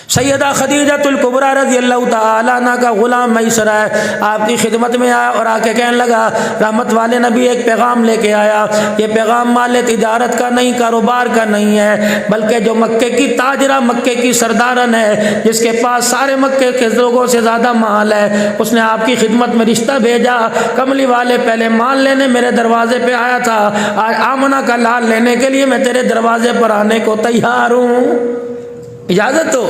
सैयदा खदीजतुल कुबरा रज़ी अल्लाह तआला अन्हा का ग़ुलाम मैसर है, आपकी खिदमत में आया और आके कहने लगा रहमत वाले नबी एक पैगाम लेके आया। ये पैगाम माल तिजारत का नहीं, कारोबार का नहीं है, बल्कि जो मक्के की ताजरा, मक्के की सरदारन है, जिसके पास सारे मक्के के लोगों से ज़्यादा माल है, उसने आपकी खिदमत में रिश्ता भेजा। कमली वाले पहले माल लेने मेरे दरवाजे पे आया था, आज आमना का लाल लेने के लिए मैं तेरे दरवाजे पर आने को तैयार हूँ, इजाज़त हो।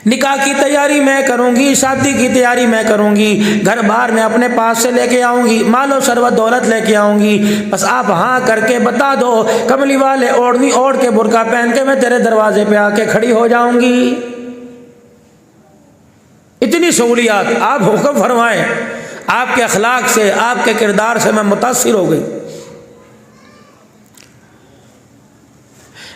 निकाह की तैयारी मैं करूंगी, शादी की तैयारी मैं करूंगी, घर बार मैं अपने पास से लेके आऊंगी, मालो सरवत दौलत लेके आऊंगी, बस आप हाँ करके बता दो। कमली वाले ओढ़नी ओढ़ के बुर्का पहन के मैं तेरे दरवाजे पे आके खड़ी हो जाऊंगी। इतनी सहूलियात, आप हुक्म फरमाएं। आपके अखलाक से, आपके किरदार से मैं मुतासिर हो गई।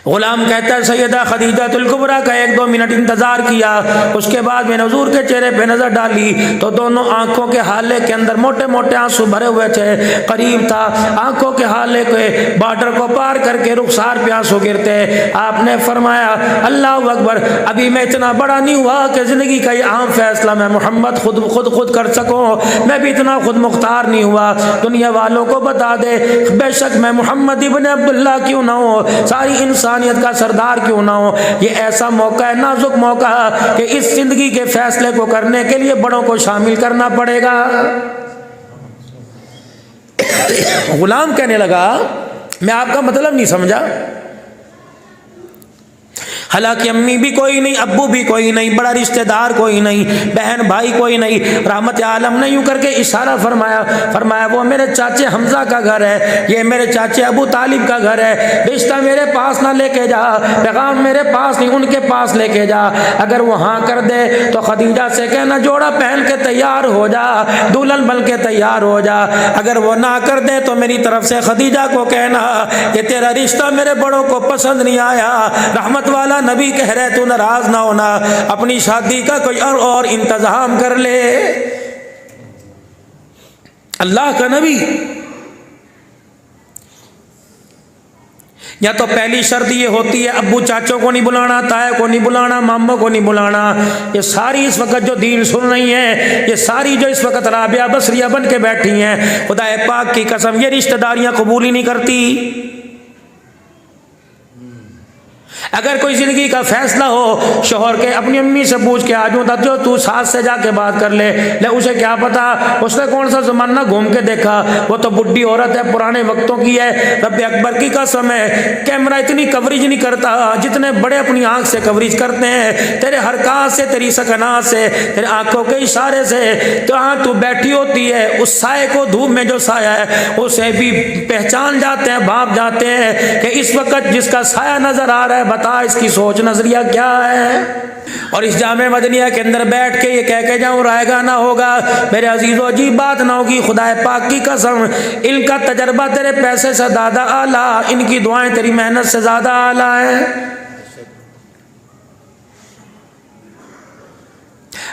गुलाम कहता है सैयदा खदीजतुल कुबरा का 1-2 मिनट इंतज़ार किया, उसके बाद मैंने हुजूर के चेहरे पे नज़र डाली तो दोनों आंखों के हाले के अंदर मोटे मोटे आंसू भरे हुए थे। करीब था आंखों के हाले के बॉर्डर को पार करके रुखसार पे आंसू गिरते। आपने फरमाया अल्लाह अकबर, अभी मैं इतना बड़ा नहीं हुआ कि ज़िंदगी का ये आम फैसला मैं मोहम्मद खुद कर सकूँ। मैं भी इतना खुद मुख्तार नहीं हुआ। दुनिया वालों को बता दे, बेशक मैं मोहम्मद इब्न अब्दुल्लाह क्यों ना हो, सारी इंसानियत का सरदार क्यों ना हो, ये ऐसा मौका है, नाजुक मौका है कि इस जिंदगी के फैसले को करने के लिए बड़ों को शामिल करना पड़ेगा। गुलाम कहने लगा मैं आपका मतलब नहीं समझा। हालांकि अम्मी भी कोई नहीं, अब्बू भी कोई नहीं, बड़ा रिश्तेदार कोई नहीं, बहन भाई कोई नहीं। रहमत आलम ने यूं करके इशारा फरमाया वो मेरे चाचे हमजा का घर है, ये मेरे चाचे अबू तालिब का घर है। रिश्ता मेरे पास ना लेके जा, पैगाम मेरे पास नहीं, उनके पास लेके जा। अगर वो हाँ कर दे तो खदीजा से कहना जोड़ा पहन के तैयार हो जा, दुल्हन बन के तैयार हो जा। अगर वो ना कर दे तो मेरी तरफ से खदीजा को कहना ये तेरा रिश्ता मेरे बड़ों को पसंद नहीं आया। रहमत वाला नबी कह रहे तू नाराज ना होना, अपनी शादी का कोई और इंतजाम कर ले। अल्लाह का नबी। या तो पहली शर्त ये होती है अब्बू चाचों को नहीं बुलाना, ताए को नहीं बुलाना, मामों को नहीं बुलाना। ये सारी इस वक्त जो दीन सुन रही हैं, ये सारी जो इस वक्त राबिया बसरिया बन के बैठी हैं, खुदा पाक की कसम ये रिश्तेदारियां कबूल ही नहीं करती। अगर कोई जिंदगी का फैसला हो, शोहर के अपनी अम्मी से पूछ के आ जाऊँ जो तू सास से जाके बात कर ले उसे क्या पता उसने कौन सा जमाना घूम के देखा, वो तो बुढ़ी औरत है, पुराने वक्तों की है। रब अकबर की कसम है कैमरा इतनी कवरेज नहीं करता जितने बड़े अपनी आंख से कवरेज करते हैं। तेरे हरकत से, तेरी सकनात से, तेरे आंखों के इशारे से तो हाँ तू बैठी होती है, उस साए को, धूप में जो साया है उसे भी पहचान जाते हैं, भाप जाते हैं कि इस वक्त जिसका साया नजर आ रहा है बता इसकी सोच नजरिया क्या है। और इस जामे मदनिया के अंदर बैठ के ये कह के जाऊं रायगा ना होगा मेरे अजीजों, अजीब बात ना होगी। खुदा पाक की कसम इनका तजर्बा तेरे पैसे से ज्यादा आला, इनकी दुआएं तेरी मेहनत से ज्यादा आला है।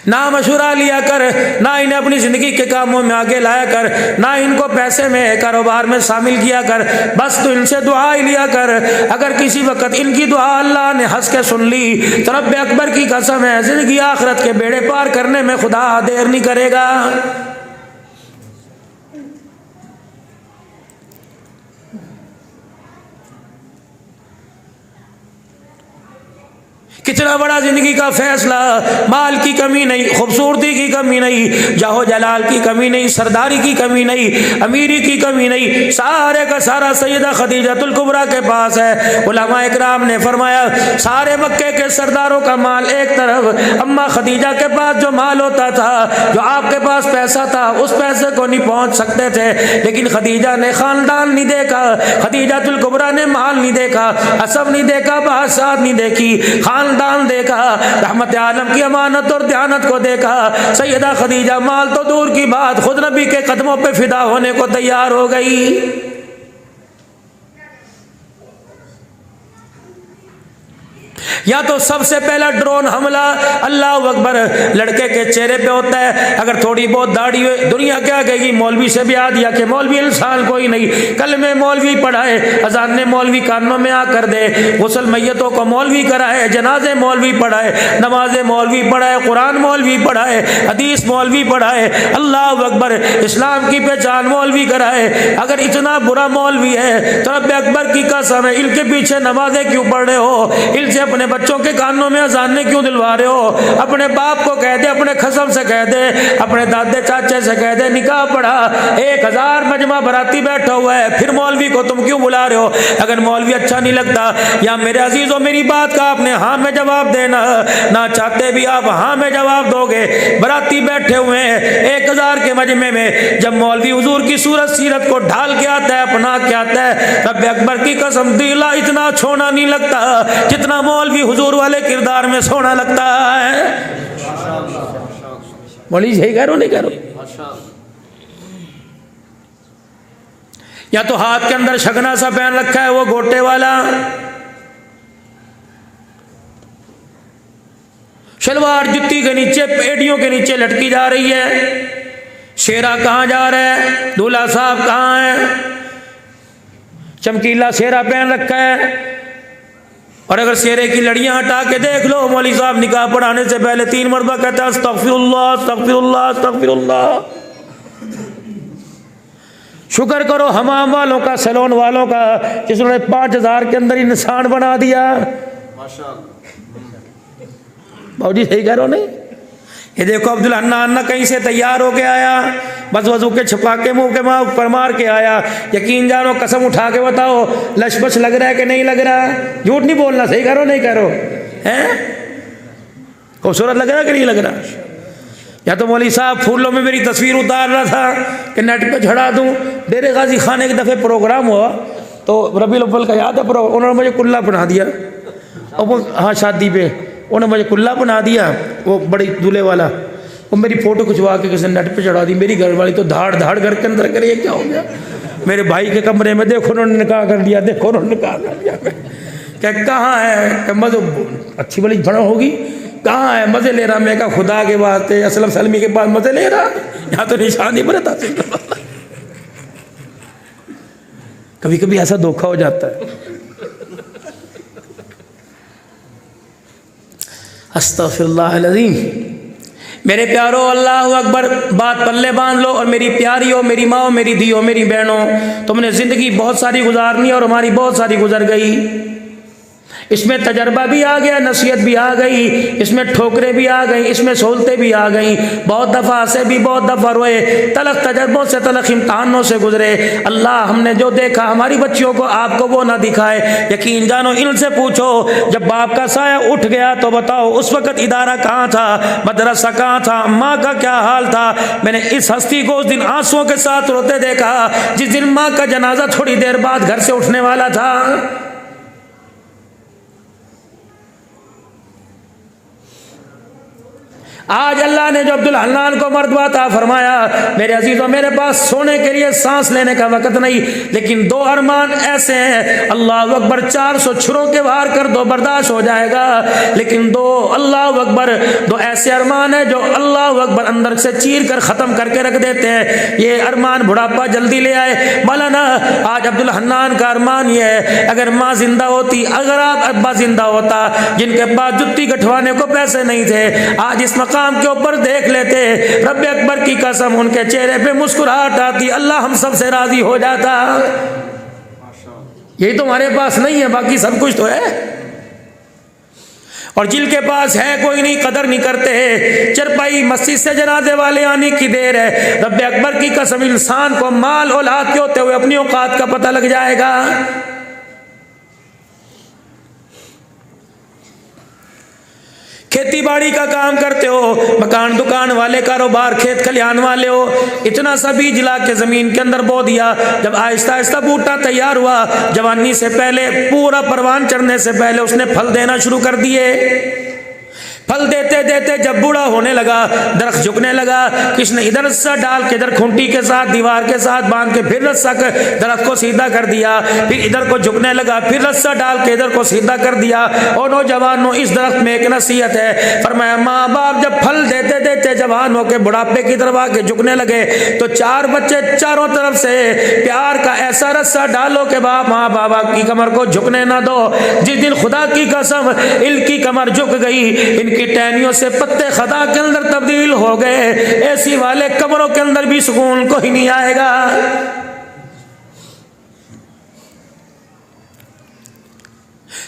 ना मशुरा लिया कर, ना इन्हें अपनी जिंदगी के कामों में आगे लाया कर, ना इनको पैसे में कारोबार में शामिल किया कर, बस तो इनसे दुआ ही लिया कर। अगर किसी वक्त इनकी दुआ अल्लाह ने हंस के सुन ली तो रब अकबर की कसम है जिंदगी आखिरत के बेड़े पार करने में खुदा देर नहीं करेगा। कितना बड़ा जिंदगी का फैसला, माल की कमी नहीं, खूबसूरती की कमी नहीं, जाहो जलाल की कमी नहीं, सरदारी की कमी नहीं, अमीरी की कमी नहीं, सारे का सारा सैयदा खदीजतुल कुबरा के पास है। उलमा इकराम ने फरमाया सारे मक्के के सरदारों का माल एक तरफ, अम्मा खदीजा के पास जो माल होता था, जो आपके पास पैसा था उस पैसे को नहीं पहुंच सकते थे, लेकिन खदीजा ने खानदान नहीं देखा, खदीजतुल कुबरा ने माल नहीं देखा, असब नहीं देखा, बादशाह नहीं देखी, खानदान देखा, रहमत आलम की अमानत और दयानत को देखा। सैयदा खदीजा माल तो दूर की बात खुद नबी के कदमों पे फिदा होने को तैयार हो गई। या तो सबसे पहला ड्रोन हमला अल्लाह अकबर लड़के के चेहरे पे होता है। अगर थोड़ी बहुत दाढ़ी हुई, दुनिया क्या कहेगी, मौलवी से ब्याह दिया कि मौलवी इंसान कोई नहीं, कल में मौलवी पढ़ाए, अजान ने मौलवी कानों में आकर दे, गुस्ल मैयतों को मौलवी कराए, जनाजे मौलवी पढ़ाए, नमाजें मौलवी पढ़ाए, कुरान मौलवी पढ़ाए, हदीस मौलवी पढ़ाए, अल्लाह अकबर इस्लाम की पहचान मौलवी कराए। अगर इतना बुरा मौलवी है तो रब अकबर की कसम है, इनके पीछे नमाजें क्यों पढ़ रहे हो, इनसे अपने बच्चों के कानों में अजानें क्यों दिलवा रहे हो। अपने बाप को कह दे, अपने खसम से कह दे, अपने दादे चाचे से कह दे निकाह पढ़ा, 1000 मजमा बराती बैठा हुआ है, फिर मौलवी को तुम क्यों बुला रहे हो। अगर मौलवी अच्छा नहीं लगता, या मेरे अजीजों मेरी बात का आपने हाँ में जवाब देना, ना चाहते भी आप हाँ में जवाब दोगे। बराती बैठे हुए हैं 1000 के मजमे में, जब मौलवी हुजूर की सूरत सीरत को ढाल के आता है, अपना के आता है, रब अकबर की कसम दिला इतना छोना नहीं लगता जितना मौलवी हुजूर वाले किरदार में सोना लगता है। मौलवी सही कह रहा नहीं कह रहा। या तो हाथ के अंदर शगना सा पहन रखा है वो गोटे वाला, शलवार जुत्ती के नीचे पेड़ियों के नीचे लटकी जा रही है। शेरा कहाँ जा रहा है, दूल्हा साहब कहाँ है, चमकीला शेरा पहन रखा है। और अगर शेरे की लड़ियां हटा के देख लो, मौलवी साहब निकाह पढ़ाने से पहले 3 मरतबा कहता है अस्तगफिरुल्लाह अस्तगफिरुल्लाह अस्तगफिरुल्लाह। शुक्र करो हमाम वालों का, सैलून वालों का, जिसने 5000 के अंदर ही निशान बना दिया। बाबूजी सही कह रहे हो नहीं। ये देखो अब्दुल हन्नान कहीं से तैयार होके आया, बस वजू के छुपा के मुंह के माँ पर मार के आया। यकीन जानो, कसम उठा के बताओ लशपश लग रहा है कि नहीं लग रहा, झूठ नहीं बोलना, सही करो नहीं करो, हैं खूबसूरत लग रहा है कि नहीं लग रहा। या तो मौलवी साहब फूलों में मेरी तस्वीर उतार रहा था कि नेट पे चढ़ा दूं। डेरे गाजी खान एक दफ़े प्रोग्राम हुआ तो रबीउल अव्वल का याद है, उन्होंने मुझे कुल्ला बना दिया। और वो हाँ शादी पे उन्होंने मुझे कुल्ला बना दिया, वो बड़ी दूल्हे वाला, वो मेरी फ़ोटो खिंचवा के किसी नेट पे चढ़ा दी। मेरी घरवाली तो धाड़ धाड़ घर के अंदर करे, क्या हो गया मेरे भाई के कमरे में, देखो उन्होंने निकाह कर लिया, देखो उन्होंने निकाह कर लिया। क्या कहाँ है, मज़े अच्छी बड़ी भड़ा होगी, कहाँ है, मज़े ले रहा। मैं कहा खुदा के वास्ते असलम सलमी के पास मज़े ले रहा, यहाँ तो निशान ही बरता। कभी कभी ऐसा धोखा हो जाता है। अस्तगफिरुल्लाह अज़ीम। मेरे प्यारो अल्लाह अकबर, बात पल्ले बांध लो। और मेरी प्यारियों, मेरी माँ, मेरी धियो, मेरी बहनों, तुमने ज़िंदगी बहुत सारी गुजारनी और हमारी बहुत सारी गुजर गई। इसमें तजर्बा भी आ गया, नसीहत भी आ गई, इसमें ठोकरें भी आ गई, इसमें सहूलतें भी आ गई। बहुत दफ़ा से भी बहुत दफ़ा रोए, तलख तजर्बों से, तलख इम्तहानों से गुजरे। अल्लाह हमने जो देखा हमारी बच्चियों को आपको वो ना दिखाए। यकीन जानो, इनसे पूछो जब बाप का साया उठ गया तो बताओ उस वक़्त इदारा कहाँ था, मदरसा कहाँ था, माँ का क्या हाल था। मैंने इस हस्ती को उस दिन आंसुओं के साथ रोते देखा जिस दिन माँ का जनाजा थोड़ी देर बाद घर से उठने वाला था। आज अल्लाह ने जो अब्दुल हन्नान को मर्तबा अता फरमाया, मेरे अजीजों मेरे पास सोने के लिए सांस लेने का वक़्त नहीं, लेकिन 2 अरमान ऐसे हैं, अल्लाह अकबर 400 छुरों के वार कर दो बर्दाश्त हो जाएगा, लेकिन 2 अल्लाह अकबर 2 ऐसे अरमान है जो अल्लाह अकबर अंदर से चीर कर ख़त्म करके रख देते हैं। ये अरमान बुढ़ापा जल्दी ले आए। मौलाना आज अब्दुल हन्नान का अरमान ये है, अगर माँ जिंदा होती, अगर आप अब्बा जिंदा होता, जिनके पास जुत्ती गठवाने को पैसे नहीं थे, आज इस मकाम के ऊपर देख लेते, रब अकबर की कसम उनके चेहरे पे मुस्कुराहट आती, अल्लाह हम सब से राजी हो जाता। यही तो हमारे पास नहीं है, बाकी सब कुछ तो है। और जिनके पास है कोई नहीं, कदर नहीं करते। चरपाई मस्जिद से जनाजे वाले आने की देर है। रब अकबर की कसम इंसान को माल औलाद के होते हुए अपनी औकात का पता लग जाएगा। खेती बाड़ी का काम करते हो, मकान दुकान वाले, कारोबार खेत खलिहान वाले हो, इतना सा बीज ला के ज़मीन के अंदर बो दिया। जब आहिस्ता आहिस्ता बूटा तैयार हुआ, जवानी से पहले, पूरा परवान चढ़ने से पहले उसने फल देना शुरू कर दिए। फल देते देते जब बूढ़ा होने लगा, दरख्त झुकने लगा, किसने इधर रस्सा डाल के इधर खूंटी के साथ दीवार के साथ बांध के फिर रस्सा दरख्त को सीधा कर दिया, फिर इधर को झुकने लगा, फिर रस्सा डाल के इधर को सीधा कर दिया। और नौजवानों, इस दरख्त में एक नसीहत है, फरमाया माँ बाप जब फल देते देते जवान होके बुढ़ापे की तरफ आके झुकने लगे तो चार बच्चे चारों तरफ से प्यार का ऐसा रस्सा डालो कि बाप माँ बाबा की कमर को झुकने ना दो। जिस दिन खुदा की कसम इनकी कमर झुक गई, इनकी टहनियों से पत्ते खदा के अंदर तब्दील हो गए, ऐसी वाले कमरों के अंदर भी सुकून कोई नहीं आएगा।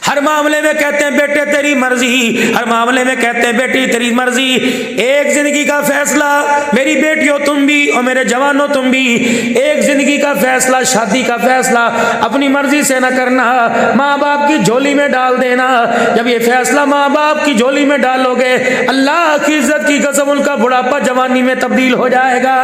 हर मामले में कहते हैं बेटे तेरी मर्जी, हर मामले में कहते हैं बेटी तेरी मर्जी। एक जिंदगी का फैसला मेरी बेटियों तुम भी और मेरे जवानों तुम भी, एक जिंदगी का फैसला, शादी का फैसला अपनी मर्जी से ना करना, माँ बाप की झोली में डाल देना। जब ये फैसला माँ बाप की झोली में डालोगे, अल्लाह की इज्जत की कसम उनका बुढ़ापा जवानी में तब्दील हो जाएगा।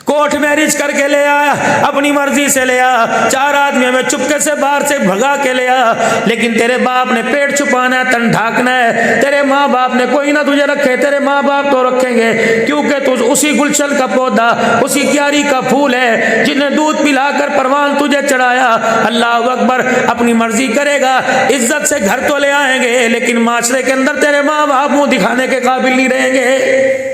कोर्ट मैरिज करके ले आया, अपनी मर्जी से ले आया, चार आदमियों में चुपके से बाहर से भगा के ले आया, लेकिन तेरे बाप ने पेट छुपाना है, तन ढाकना है। तेरे माँ बाप ने कोई ना तुझे रखे, तेरे माँ बाप तो रखेंगे, क्योंकि तू उसी गुलशन का पौधा, उसी क्यारी का फूल है जिन्हें दूध पिलाकर परवान तुझे चढ़ाया। अल्लाह अकबर, अपनी मर्जी करेगा, इज्जत से घर तो ले आएंगे, लेकिन माशरे के अंदर तेरे माँ बाप मुंह दिखाने के काबिल नहीं रहेंगे।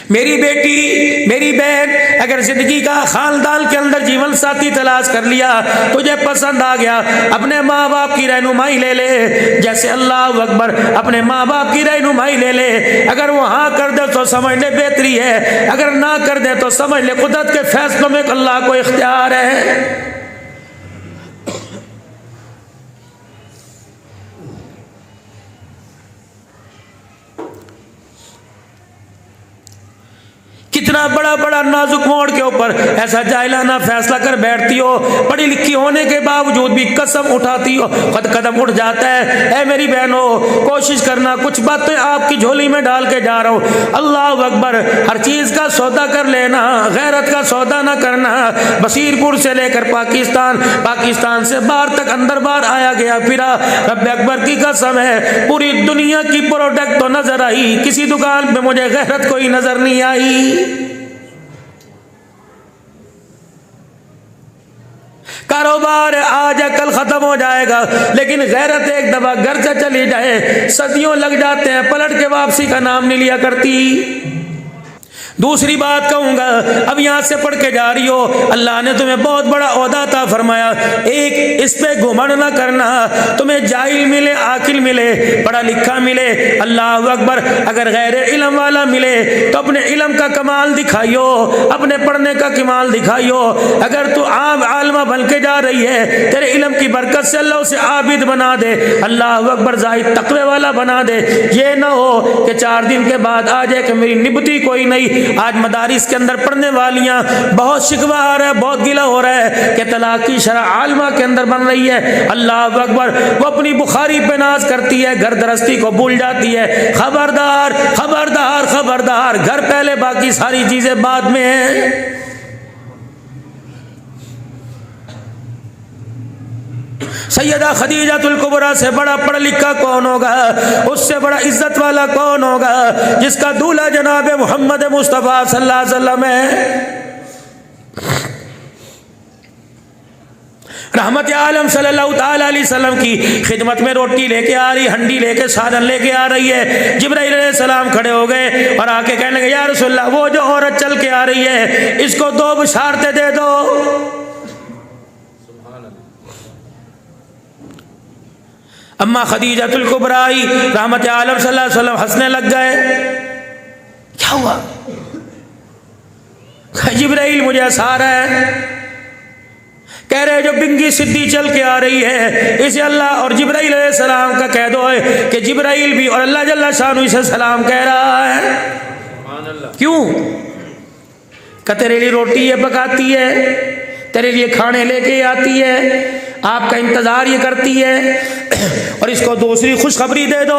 मेरी बेटी, मेरी बहन, अगर जिंदगी का खानदान के अंदर जीवन साथी तलाश कर लिया, तुझे पसंद आ गया, अपने माँ बाप की रहनुमाई ले ले, जैसे अल्लाह अकबर अपने माँ बाप की रहनुमाई ले ले। अगर वो हाँ कर दे तो समझ ले बेहतरी है, अगर ना कर दे तो समझ ले कुदरत के फैसलों में अल्लाह को इख्तियार है। कितना बड़ा बड़ा नाजुक मोड़ के ऊपर ऐसा जाहिलाना फैसला कर बैठती हो, पढ़ी लिखी होने के बावजूद भी कसम उठाती हो, खुद कदम उठ जाता है। ऐ मेरी बहनों, कोशिश करना, कुछ बातें आपकी झोली में डाल के जा रहा हूँ, अल्लाह अकबर, हर चीज का सौदा कर लेना, गैरत का सौदा ना करना। बशीरपुर से लेकर पाकिस्तान, पाकिस्तान से बाहर तक अंदर बाहर आया गया फिरा, रब अकबर की कसम है पूरी दुनिया की प्रोडक्ट तो नजर आई, किसी दुकान में मुझे गैरत कोई नजर नहीं आई। कारोबार आज कल खत्म हो जाएगा, लेकिन गैरत एक दफा घर से चली जाए सदियों लग जाते हैं, पलट के वापसी का नाम नहीं लिया करती। दूसरी बात कहूंगा, अब यहां से पढ़ के जा रही हो, अल्लाह ने तुम्हें बहुत बड़ा ओहदा था फरमाया, एक इस पे घुमंड ना करना, तुम्हें जाहिल मिले, आकिल मिले, पढ़ा लिखा मिले, अल्लाह अकबर, अगर गैर इल्म वाला मिले तो अपने इल्म का कमाल दिखाइयो, अपने पढ़ने का कमाल दिखाइयो। अगर तू आम आलमा बन के जा रही है, तेरे इल्म की बरकत से अल्लाह उसे आबिद बना दे, अल्लाह अकबर, जाहिद तकवे वाला बना दे। ये ना हो कि 4 दिन के बाद आ जाए कि मेरी निबती कोई नहीं। आज मदारिस के अंदर पढ़ने वालियां बहुत शिकवा आ रहा है, बहुत गिला हो रहा है कि तलाक की शरअ आलमा के अंदर बन रही है। अल्लाह अकबर, वो अपनी बुखारी पे नाज करती है, घर गृहस्थी को भूल जाती है। खबरदार खबरदार खबरदार, घर पहले बाकी सारी चीजें बाद में है। सैयदा खदीजातुल कुबरा से बड़ा पढ़ा लिखा कौन होगा, उससे बड़ा इज्जत वाला कौन होगा, जिसका दूल्हा जनाब मोहम्मद मुस्तफ़ा सल्लल्लाहु अलैहि वसल्लम है। रहमत आलम सल्लल्लाहु ताला अलैहि वसल्लम की खिदमत में रोटी लेके आ रही, हंडी लेके, साधन लेके आ रही है। जिब्राइल अलैहिस्सलाम खड़े हो गए और आके कहने लगे, या रसूलल्लाह, वो जो औरत चल के आ रही है, इसको 2 बशारतें दे दो। अम्मा खदीजातुल कुबरा रहमत आलम सल्लल्लाहु अलैहि वसल्लम हंसने लग गए। क्या हुआ? जिब्राइल मुझे हंसा रहा है, कह रहे जो बिंगी सिद्धि चल के आ रही है, इसे अल्लाह और जिब्राइल अलैहिस्सलाम का कह दो है कि जिब्राइल भी और अल्लाह जल्ला शानु इसे सलाम कह रहा है। क्यों? कि तेरे लिए रोटी ये पकाती है, तेरे लिए खाने लेके आती है, आपका इंतजार ये करती है। और इसको दूसरी खुशखबरी दे दो,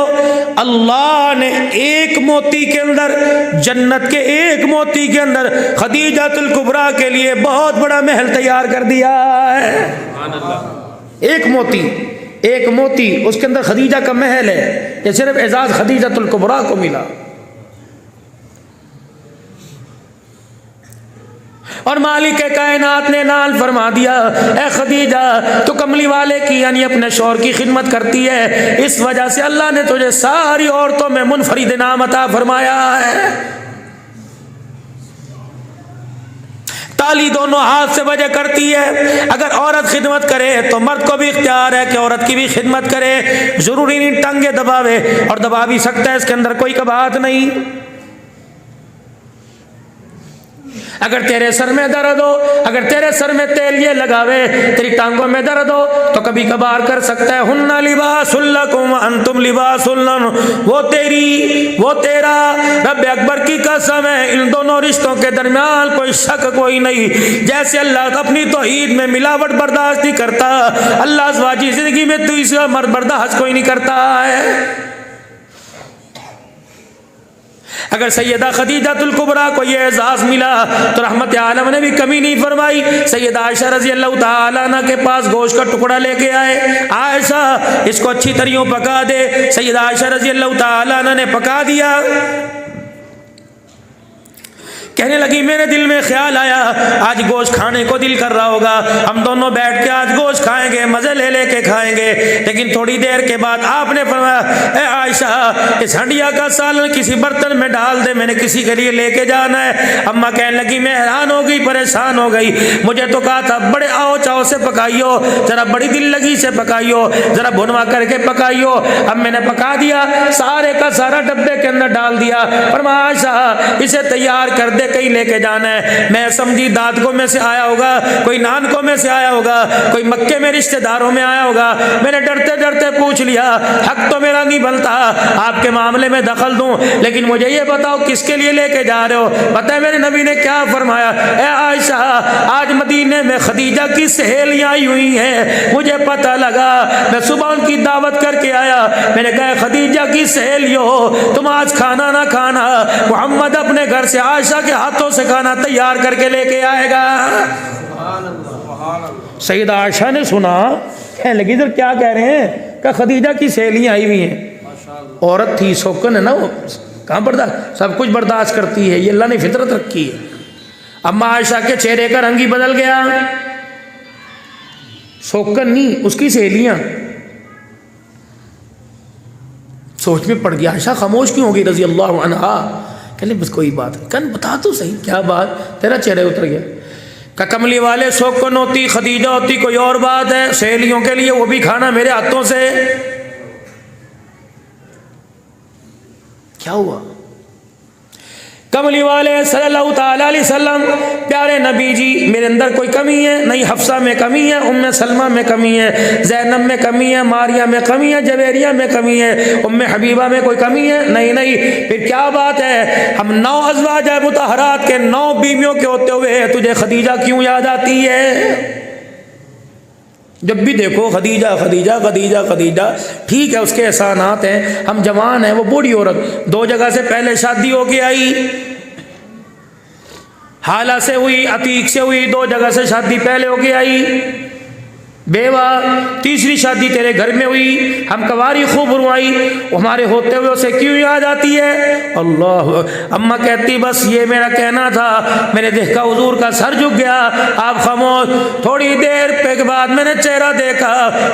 अल्लाह ने एक मोती के अंदर, जन्नत के एक मोती के अंदर खदीजातुल कुबरा के लिए बहुत बड़ा महल तैयार कर दिया है। एक मोती, एक मोती, उसके अंदर खदीजा का महल है। ये सिर्फ एजाज खदीजातुल कुबरा को मिला। और मालिक कायनात ने नाल फरमा दिया, ए खदीजा तो कमली वाले की यानी अपने शौहर की खिदमत करती है, इस वजह से अल्लाह ने तुझे सारी औरतों में मुनफरिद इनाम अता फरमाया है। ताली दोनों हाथ से वजह करती है। अगर औरत खिदमत करे तो मर्द को भी इख्तियार है कि औरत की भी खिदमत करे। जरूरी नहीं टंगे दबावे, और दबा भी सकता है, इसके अंदर कोई कबाहत नहीं। अगर तेरे सर में दर्द हो, अगर तेरे सर में तेल ये लगावे, तेरी टांगों में दर्द हो, तो कभी कभार कर सकता है। हुन्ना लिबासुल लकुम व अंतुम लिबासुल लहुन, वो तेरी वो तेरा। रब अकबर की कसम है, इन दोनों रिश्तों के दरमियान कोई शक कोई नहीं। जैसे अल्लाह अपनी तौहीद में मिलावट बर्दाश्त नहीं करता, अल्लाह ज़वाजी जिंदगी में दूसरा मर्द बर्दाश्त कोई नहीं करता है। अगर सैयदा खदीजातुल कुबरा को ये एजाज मिला तो रहमत आलम ने भी कमी नहीं फरमाई। सैयदा आयशा रजी अल्लाह तआला अन्हा के पास गोश्त का टुकड़ा लेके आए, आयशा इसको अच्छी तरह पका दे। सैयदा आयशा रजी अल्लाह तआला अन्हा ने पका दिया। कहने लगी मेरे दिल में ख्याल आया आज गोश्त खाने को दिल कर रहा होगा, हम दोनों बैठ के आज गोश्त खाएंगे, मजे ले लेके खाएंगे। लेकिन थोड़ी देर के बाद आपने फरमाया, ए आयशा इस हंडिया का सालन किसी बर्तन में डाल दे, मैंने किसी के लिए लेके जाना है। अम्मा कहने लगी मैं हैरान हो गई, परेशान हो गई, मुझे तो कहा था बड़े आओ चाव से पकाइयो, जरा बड़ी दिल लगी से पकाइयो, जरा भुनवा करके पकाइयो। अब मैंने पका दिया, सारे का सारा डब्बे के अंदर डाल दिया। फरमाया आयशा इसे तैयार कर दे, कहीं लेके जाना है। मैं समझी दादकों में से आया होगा, कोई नानकों में से आया होगा, कोई मक्के में रिश्तेदारों में आया होगा। मैंने डरते डरते पूछ लिया, हक तो मेरा नहीं बनता आपके मामले में दखल दूं, लेकिन मुझे ये बताओ किसके लिए लेके जा रहे हो। पता है मेरे नबी ने क्या फरमाया, ए आयशा आज मदीने में खदीजा की सहेलियां आई हुई हैं, मुझे पता लगा, मैं सुबह उनकी दावत करके आया। मैंने कहा खदीजा की सहेलियों तुम आज खाना ना खाना, मोहम्मद अपने घर से आयशा के हाथों से खाना तैयार करके लेके आएगा। सैयदा आयशा ने सुना, कहने लगी इधर क्या कह रहे हैं, क्या खदीजा की सहेलियां आई हुई हैं। औरत थी, शौकन है ना, वो कहाँ बर्दाश्त, सब कुछ बर्दाश्त करती है, ये अल्लाह ने फितरत रखी है। अम्मा आयशा के चेहरे का रंग ही बदल गया, शौकन नहीं उसकी सहेलियां। सोच में पड़ गया, आयशा खामोश क्यों हो गई रजी अल्लाह अन्हा। कहले बस कोई बात नहीं, कन बता तो सही क्या बात, तेरा चेहरा उतर गया। का कमली वाले शौकन होती, खदीजा होती कोई और बात है, सहेलियों के लिए वो भी खाना मेरे हाथों से। क्या हुआ, कमली वाले सल्लल्लाहु ताला अलैहि वसल्लम प्यारे नबी जी मेरे अंदर कोई कमी है नहीं, हफ्सा में कमी है, उम्मे सलमा में कमी है, जैनब में कमी है, मारिया में कमी है, जवेरिया में कमी है, उम्मे हबीबा में कोई कमी है नहीं। नहीं फिर क्या बात है, हम 9 अज़वाज मुतहरात के 9 बीवियों के होते हुए तुझे खदीजा क्यों याद आती है। जब भी देखो खदीजा खदीजा खदीजा खदीजा, ठीक है उसके एहसानात हैं, हम जवान हैं, वो बूढ़ी औरत 2 जगह से पहले शादी होके आई, हाला से हुई, अतीक से हुई, 2 जगह से शादी पहले होके आई, बेवा, तीसरी शादी तेरे घर में हुई, हम कवारी खूब रुआई, हमारे होते हुए उसे क्यों याद आती है। अल्लाह, अम्मा कहती बस ये मेरा कहना था, मैंने देखा हुजूर का सर झुक गया, आप खामोश। थोड़ी देर के बाद मैंने चेहरा देखा,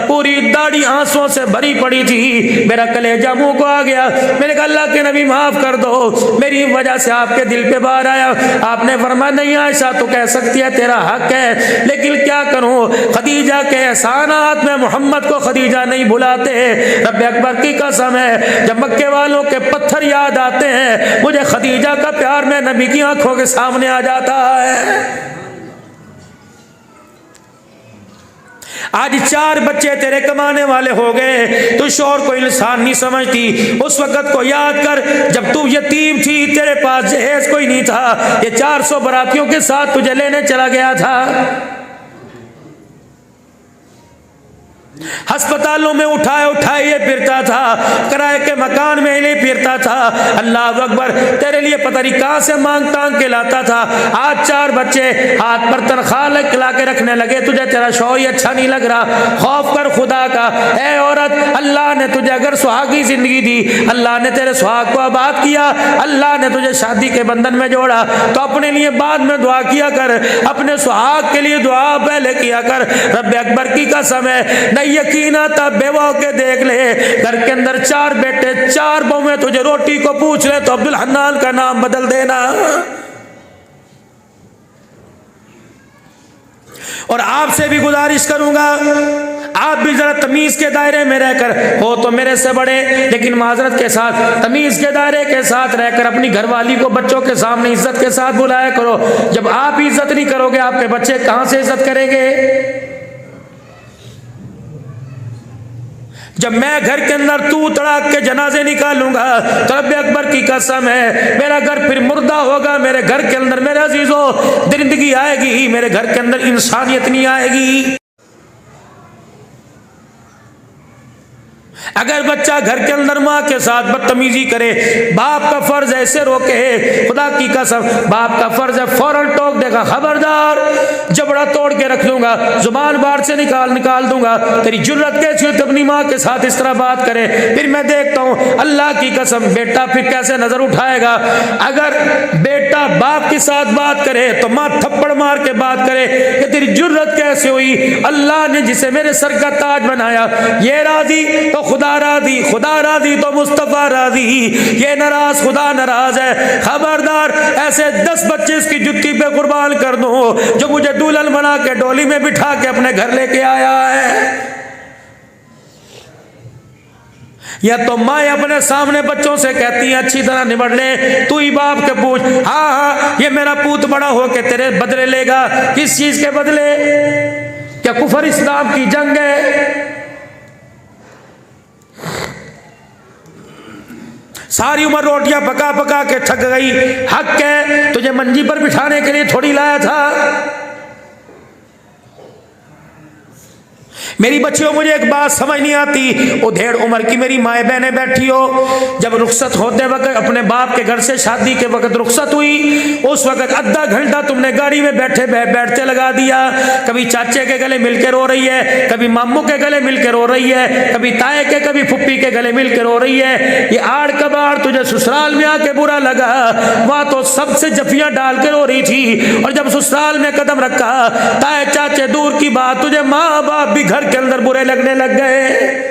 पूरी दाढ़ी आंसुओं से भरी पड़ी थी, मेरा कलेजा मुंह को आ गया। मैंने कहा अल्लाह के नबी माफ कर दो, मेरी वजह से आपके दिल पे बाहर आया। आपने फरमाया नहीं आयशा तो कह सकती है, तेरा हक है, लेकिन क्या करूं, खदीजा के एहसानात में मोहम्मद को खदीजा नहीं भुलाते। रब अकबर की कसम है, जब मक्के वालों के पत्थर याद आते हैं, मुझे खदीजा का प्यार में नबी की आंखों के सामने आ जाता है। आज 4 बच्चे तेरे कमाने वाले हो गए, तू शौहर को इंसान नहीं समझती। उस वक्त को याद कर जब तू यतीम थी, तेरे पास जहेज कोई नहीं था, ये 400 बरातियों के साथ तुझे लेने चला गया था। अस्पतालों में उठाए उठाए फिरता था, किराए के मकान में ले फिरता था। अल्लाह अकबर, तेरे लिए पता नहीं कहां से मांग तांग के लाता था। आज 4 बच्चे हाथ पर तनख्वाह ला के रखने लगे, तुझे तेरा शौहर ही अच्छा नहीं लग रहा। खौफ कर खुदा का। ए औरत, अल्लाह ने तुझे अगर सुहागी जिंदगी दी, अल्लाह ने तेरे सुहाग को आबाद किया, अल्लाह ने तुझे शादी के बंधन में जोड़ा, तो अपने लिए बाद में दुआ किया कर, अपने सुहाग के लिए दुआ पहले किया कर। रब्बे अकबर की कसम है, नहीं यकीन आता बेवाओं के देख ले, घर के अंदर 4 बेटे 4 बहुएं तुझे रोटी को पूछ ले तो अब्दुल हन्नान का नाम बदल देना। और आपसे भी गुजारिश करूंगा, आप भी जरा तमीज के दायरे में रहकर, हो तो मेरे से बड़े लेकिन माजरत के साथ तमीज के दायरे के साथ रहकर अपनी घरवाली को बच्चों के सामने इज्जत के साथ बुलाया करो। जब आप इज्जत नहीं करोगे, आपके बच्चे कहां से इज्जत करेंगे? जब मैं घर के अंदर तू तड़ाक के जनाजे निकालूंगा तो रब्बे अकबर की कसम है, मेरा घर फिर मुर्दा होगा। मेरे घर के अंदर मेरे अजीजों दरिंदगी आएगी, मेरे घर के अंदर इंसानियत नहीं आएगी। अगर बच्चा घर के अंदर माँ के साथ बदतमीजी करे, बाप का फर्ज ऐसे रोके, खुदा की कसम बाप का फर्ज है फौरन टोक देगा, खबरदार जबड़ा तोड़ के रख दूंगा, जुबान बाहर से निकाल दूंगा, तेरी जुर्रत कैसी हो अपनी माँ के साथ इस तरह बात करे। फिर मैं देखता हूँ अल्लाह की कसम बेटा फिर कैसे नजर उठाएगा। अगर बेटा बाप के साथ बात करे तो माँ थप्पड़ मार के बात करे कि तेरी जुर्रत कैसे हुई, अल्लाह ने जिसे मेरे सर का ताज बनाया ये राजी तो खुदा राजी, खुदा राजी तो मुस्तफा राजी, ये नाराज खुदा नाराज है। खबरदार ऐसे 10 बच्चे इसकी जुत्ती पे कुर्बान कर दूं जो मुझे दुल्हन बना के डोली में बिठा के अपने घर लेके आया है। या तो माँ अपने सामने बच्चों से कहती है अच्छी तरह निबड़ ले, तू ही बाप के पूछ, हाँ ये मेरा पूत बड़ा हो के तेरे बदले लेगा। किस चीज के बदले? क्या कुफर इस्लाम की जंग है? सारी उम्र रोटियां पका पका के थक गई, हक है तुझे मंजी पर बिठाने के लिए थोड़ी लाया था। मेरी बच्चियों मुझे एक बात समझ नहीं आती, वो 1.5 उम्र की मेरी माए बहनें बैठी हो, जब रुखसत होते वक्त अपने बाप के घर से शादी के वक्त रुखसत हुई, उस वक्त आधा घंटा तुमने गाड़ी में बैठते लगा दिया। कभी चाचे के गले मिलकर रो रही है, कभी मामू के गले मिलकर रो रही है, कभी ताए के कभी फुप्पी के गले मिलकर रो रही है। ये आड़ कबाड़ तुझे ससुराल में आके बुरा लगा, वहां तो सबसे जफियां डाल के रो रही थी, और जब ससुराल में कदम रखा ताए चाचे दूर की बात, तुझे माँ बाप भी घर के अंदर बुरे लगने लग गए।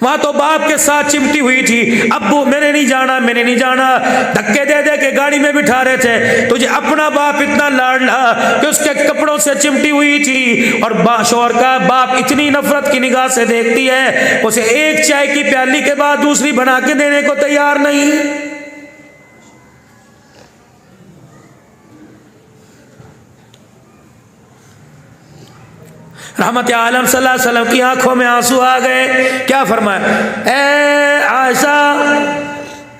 वहां तो बाप के साथ चिमटी हुई थी, अब्बू मैंने नहीं जाना, मैंने नहीं जाना, धक्के दे दे के गाड़ी में बिठा रहे थे। तुझे अपना बाप इतना लाडला कि उसके कपड़ों से चिमटी हुई थी, और शौहर का बाप इतनी नफरत की निगाह से देखती है, उसे एक चाय की प्याली के बाद दूसरी बना के देने को तैयार नहीं। रहमत आलम सल्लल्लाहु अलैहि वसल्लम की आंखों में आंसू आ गए। क्या फरमाया? ए आयशा,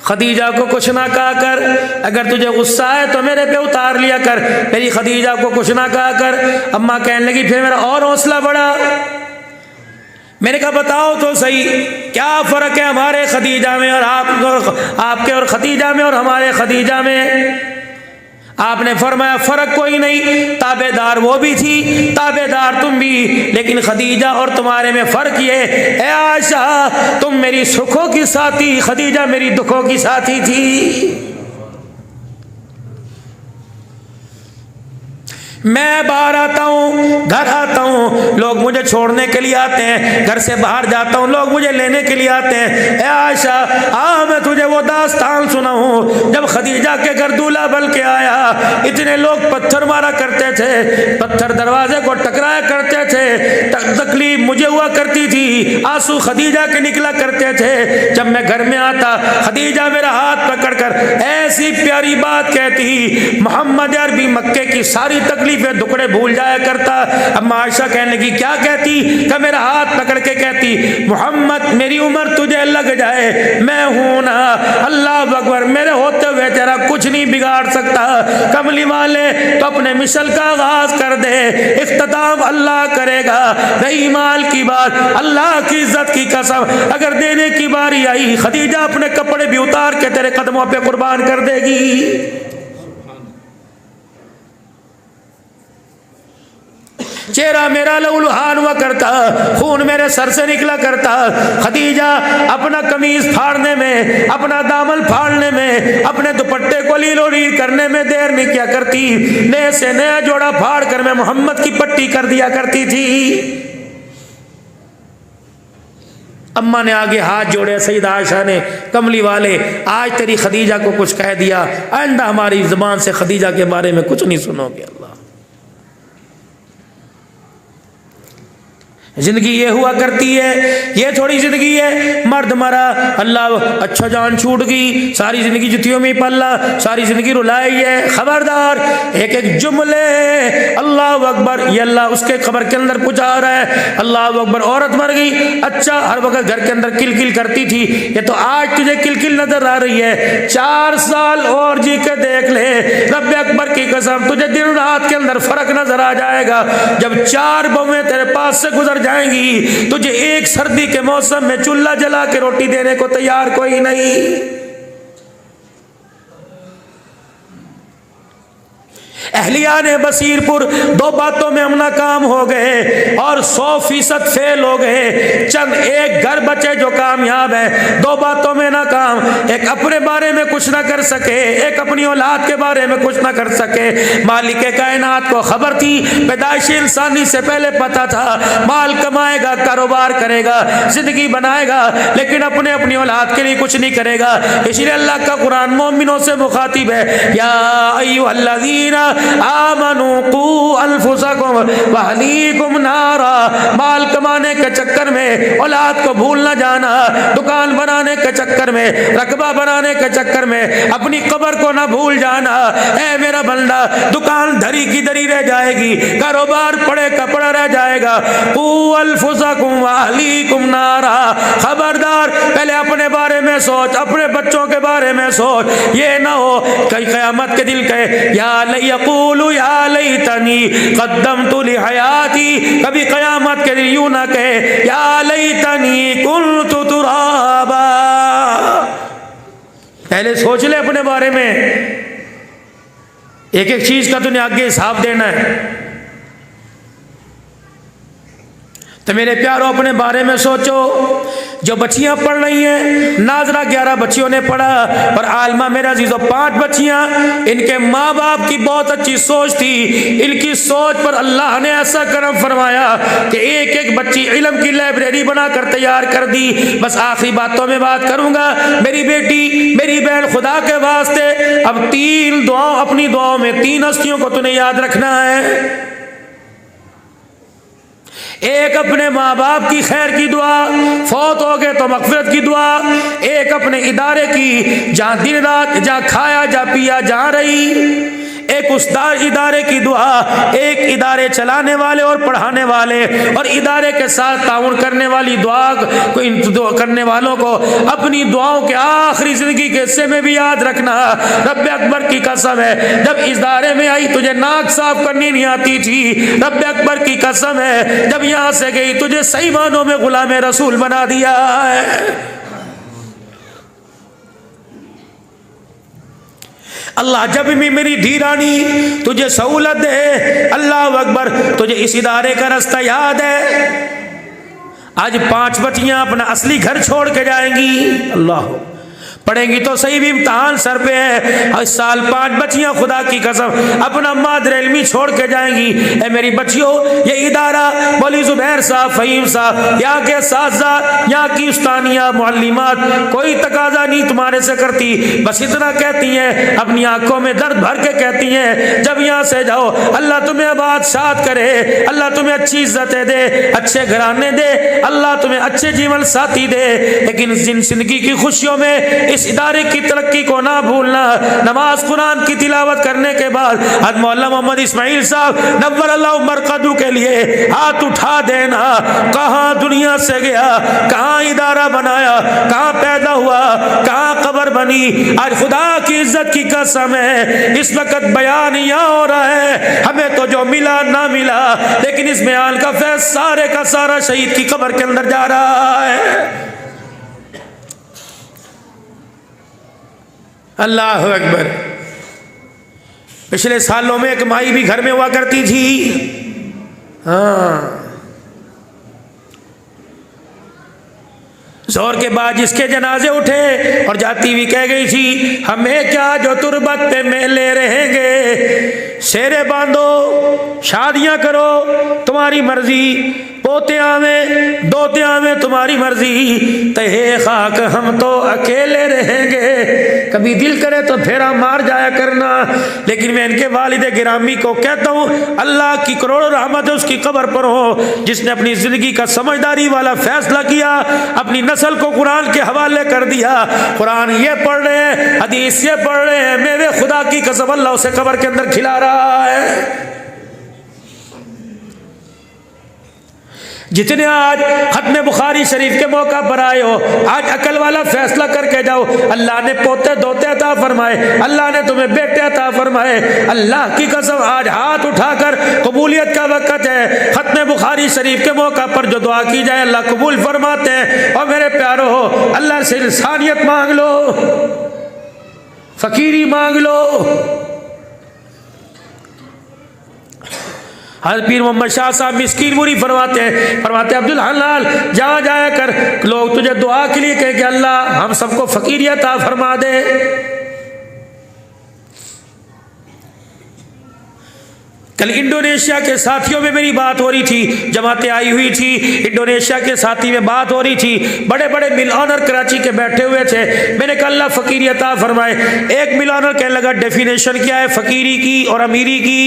खदीजा को कुछ ना कहा कर, अगर तुझे गुस्सा है तो मेरे पे उतार लिया कर, मेरी खदीजा को कुछ ना कहा कर। अम्मा कहने लगी, फिर मेरा और हौसला बढ़ा। मैंने कहा बताओ तो सही क्या फर्क है हमारे खदीजा में और आपके और खदीजा में और हमारे खदीजा में? आपने फरमाया फर्क कोई नहीं, ताबेदार वो भी थी, ताबेदार तुम भी, लेकिन खदीजा और तुम्हारे में फर्क ये, ए आयशा तुम मेरी सुखों की साथी, खदीजा मेरी दुखों की साथी थी। मैं बाहर आता हूँ, घर आता हूँ, लोग मुझे छोड़ने के लिए आते हैं, घर से बाहर जाता हूँ, लोग मुझे लेने के लिए आते हैं। ए आयशा मैं तुझे वो दास्तान सुनाऊं, जब खदीजा के घर दूल्हा बन के आया, इतने लोग पत्थर मारा करते थे, पत्थर दरवाजे को टकराया करते थे, तकलीफ मुझे हुआ करती थी, आंसू खदीजा के निकला करते थे। जब मैं घर में आता, खदीजा मेरा हाथ पकड़कर, ए ऐसी प्यारी बात कहती, मोहम्मद अरबी मक्के की सारी तकलीफें दुखड़े भूल जाया करता। अब आयशा कहने लगी क्या कहती, कि मेरा हाथ पकड़ के कहती, मोहम्मद मेरी उम्र तुझे लग जाए, मैं हूं ना, अल्लाह अकबर, मेरे होते हुए तेरा कुछ नहीं बिगाड़ सकता। कमली वाले तो अपने मिशन का आगाज कर दे, इख्तिताम अल्लाह करेगा। रही माल की बात, अल्लाह की इज्जत की कसम, अगर देने की बारी आई, खदीजा अपने कपड़े भी उतार के तेरे कदमों पे कुर्बान कर देगी। चेहरा मेरा लहूलुहान हुआ करता, खून मेरे सर से निकला करता। खदीजा अपना कमीज फाड़ने में, अपना दामन फाड़ने में, अपने दुपट्टे को लीलोड़ी करने में देर नहीं किया करती। नए से नया जोड़ा फाड़ कर मैं मोहम्मद की पट्टी कर दिया करती थी। अम्मा ने आगे हाथ जोड़े, सईदा आयशा ने, कमली वाले आज तेरी खदीजा को कुछ कह दिया, आइंदा हमारी जुबान से खदीजा के बारे में कुछ नहीं सुनोगे। अल्लाह, जिंदगी ये हुआ करती है, ये थोड़ी जिंदगी है। मर्द मरा, अल्लाह अच्छा जान छूट गई, सारी जिंदगी जुतियों में पल्ला, सारी जिंदगी रुलाई है। खबरदार, एक एक जुमले अल्लाह अकबर, ये अल्लाह उसके खबर के अंदर पहुंचा रहा है। अल्लाह अकबर, औरत मर गई, अच्छा हर वक्त घर के अंदर किल किल करती थी, ये तो आज तुझे किल किल नजर आ रही है। 4 साल और जी के देख ले, रब अकबर की कसम, तुझे दिन रात के अंदर फर्क नजर आ जाएगा। जब 4 बहुएं तेरे पास से गुजर जाएंगी, तुझे एक सर्दी के मौसम में चूल्हा जला के रोटी देने को तैयार कोई नहीं। अहलिया ने बसीरपुर 2 बातों में हम नाकाम हो गए और 100% फेल हो गए। चंद एक घर बचे जो कामयाब है, 2 बातों में नाकाम। एक अपने बारे में कुछ ना कर सके, एक अपनी औलाद के बारे में कुछ ना कर सके। मालिक कायनात को खबर थी, पैदाइशी इंसानी से पहले पता था, माल कमाएगा, कारोबार करेगा, जिंदगी बनाएगा, लेकिन अपने अपनी औलाद के लिए कुछ नहीं करेगा। इसलिए अल्लाह का कुरान मोमिनों से मुखातिब है, या अय्युहल्लज़ीना आमनू कू अनफुसकुम व अहलीकुम नारा। माल कमाने के चक्कर में औलाद को भूल न जाना, दुकान बनाने के चक्कर में, रकबा बनाने के चक्कर में अपनी कब्र को ना भूल जाना। ऐ मेरा बंदा, दुकान धरी की धरी रह जाएगी, कारोबार पड़े का पड़ा रह जाएगा। कू अनफुसकुम व अहलीकुम नारा। खबरदार, पहले अपने बारे में सोच, अपने बच्चों के बारे में सोच। ये ना हो कई क़यामत के दिल कहे या यक़ूलु या लैतनी क़द्दमतु लिहयाती। कभी क़यामत के दिन यूं ना कहे या लैतनी कुन्तु तुराबा। पहले सोच ले अपने बारे में, एक एक चीज का तूने आगे हिसाब देना है। तो मेरे प्यारों, अपने बारे में सोचो। जो बच्चियां पढ़ रही हैं, नाजरा 11 बच्चियों ने पढ़ा, और आलमा मेरा अजीजों 5 बच्चियां, इनके माँ बाप की बहुत अच्छी सोच थी। इनकी सोच पर अल्लाह ने ऐसा करम फरमाया कि एक एक बच्ची इल्म की लाइब्रेरी बनाकर तैयार कर दी। बस आखिरी बातों में बात करूंगा, मेरी बेटी, मेरी बहन, खुदा के वास्ते अब 3 दुआओं, अपनी दुआओं में 3 हस्तियों को तूने याद रखना है। एक अपने माँ बाप की खैर की दुआ, फौत हो गए तो मग़फ़िरत की दुआ। एक अपने इदारे की, जहाँ दिन रात, जहाँ खाया, जहाँ पिया, जहाँ रही। एक उस इदारे की दुआ, एक इदारे चलाने वाले और पढ़ाने वाले और इदारे के साथ ताउन करने वाली दुआ को, इन करने वालों को अपनी दुआओं के आखिरी जिंदगी के हिस्से में भी याद रखना। रब अकबर की कसम है, जब इदारे में आई तुझे नाक साफ करनी नहीं आती थी। रब अकबर की कसम है, जब यहाँ से गई तुझे सही मानों में गुलाम रसूल बना दिया है। अल्लाह जब भी मेरी धीरानी तुझे सहूलत दे, अल्लाह अकबर, तुझे इस इदारे का रास्ता याद है। आज 5 बच्चियां अपना असली घर छोड़ के जाएंगी, अल्लाह पढ़ेंगी तो सही भी इम्तहान सर पे है। और इस साल 5 बच्चियां खुदा की कसम अपना मादर इल्मी छोड़ के जाएंगी। ए मेरी बच्चियों, ये इदारा मौलवी ज़ुबैर साहब, फ़हीम साहब, यहाँ के साज़ा, यहाँ की उस्तानिया, मुअल्लिमात कोई तकाजा नहीं तुम्हारे से करती, बस इतना कहती हैं, अपनी आंखों में दर्द भर के कहती हैं, जब यहाँ से जाओ अल्लाह तुम्हें आबाद शाद करे, अल्लाह तुम्हें अच्छी इज्जतें दे, अच्छे घराने दे, अल्लाह तुम्हें अच्छे जीवन साथी दे। लेकिन जिन जिंदगी की खुशियों में, इस इस इदारे की तरक्की को ना भूलना। नमाज कुरान की तिलावत करने के बाद हज़रत मौलाना मोहम्मद इस्माइल साहब नव्वरल्लाहु मरकदहू के लिए हाथ उठा देना। कहाँ दुनिया से गया, कहाँ इदारा बनाया, कहाँ पैदा हुआ, कहाँ कब्र बनी। आज खुदा की इज्जत की कसम है, इस वक्त बयान यहाँ हो रहा है, हमें तो जो मिला ना मिला, लेकिन इस बयान का फैज सारे का सारा शहीद की कब्र के अंदर जा रहा है। अल्लाह अकबर। पिछले सालों में एक माई भी घर में हुआ करती थी। हाँ, जोर के बाद जिसके जनाजे उठे और जाती हुई कह गई थी, हमें क्या जो तुरबत पे मेले रहेंगे, शेरे बांधो, शादियां करो, तुम्हारी मर्जी, पोते आवे दोते आवे, तुम्हारी मर्जी, तहे खाक हम तो अकेले रहेंगे। कभी दिल करे तो फेरा मार जाया करना। लेकिन मैं इनके वालिद गिरामी को कहता हूँ, अल्लाह की करोड़ों रहमत उसकी कब्र पर हो, जिसने अपनी जिंदगी का समझदारी वाला फैसला किया, अपनी नस्ल को कुरान के हवाले कर दिया। कुरान ये पढ़ रहे हैं, हदीस ये पढ़ रहे हैं, मेरे खुदा की कसम अल्लाह उसे कब्र के अंदर खिला रहा है। जितने आज खत्म बुखारी शरीफ के मौका पर आए हो, आज अकल वाला फैसला करके जाओ। अल्लाह ने पोते दोते अता फरमाए, अल्लाह ने तुम्हें बेटे अता फरमाए। अल्लाह की कसम आज हाथ उठाकर कबूलियत का वक्त है। खत्म बुखारी शरीफ के मौका पर जो दुआ की जाए अल्लाह कबूल फरमाते हैं। और मेरे प्यारो हो, अल्लाह से इंसानियत मांग लो, फकीरी मांग लो। हज़रत पीर मोहम्मद शाह साहब मिस्कीन मुरी फरमाते हैं अब्दुल हलाल जहाँ जाया कर लोग तुझे दुआ के लिए कहे कि अल्लाह हम सबको फकीरियत अता फरमा दे। कल इंडोनेशिया के साथियों में मेरी बात हो रही थी, जमातें आई हुई थी, इंडोनेशिया के साथी में बात हो रही थी, बड़े बड़े मिल ऑनर कराची के बैठे हुए थे। मैंने कहा अल्लाह फकीरी अता फरमाए। एक मिल ऑनर कहने लगा डेफिनेशन क्या है फकीरी की और अमीरी की।